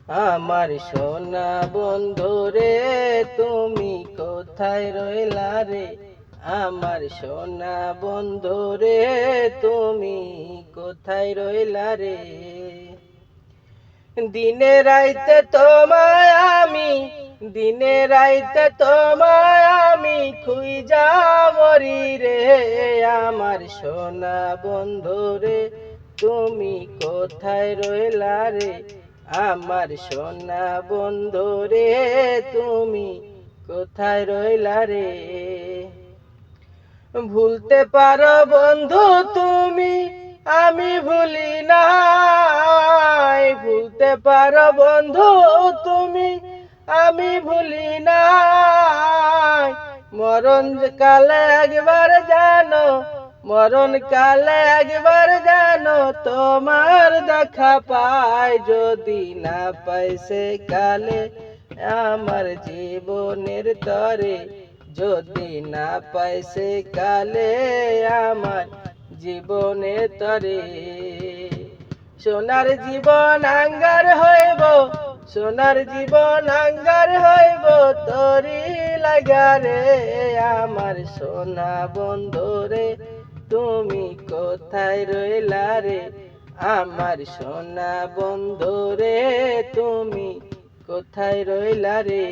আমার সোনা বন্ধু রে তুমি কোথায় রইলা রে? আমার সোনা বন্ধু রে তুমি কোথায় রইলা রে? দিনে রাইতে তোমায় আমি, দিনে রাইতে তোমায় আমি খুঁজা মরি রে। আমার সোনা বন্ধু রে তুমি কোথায় রইলা রে? আমার সোনা বন্ধু রে তুমি কোথায় রইলা রে? ভুলতে পারো বন্ধু তুমি, আমি ভুলি নাই। ভুলতে পারো বন্ধু তুমি, আমি ভুলি নাই। মরণ কালে একবার জানো, মরণ কালে একবার জানো তোমার দেখা পাই। যদি না পাই সে কালে আমার জীবনের তরে, যদি না পাই সে কালে আমার জীবনে তরে। সোনার জীবন আঙ্গার হইব, সোনার জীবন আঙ্গার হইব তরি লাগারে। আমার সোনা বন্ধু রে তুমি কোথায় রইলা রে? আমার সোনা বন্ধু রে তুমি কোথায় রইলা রে?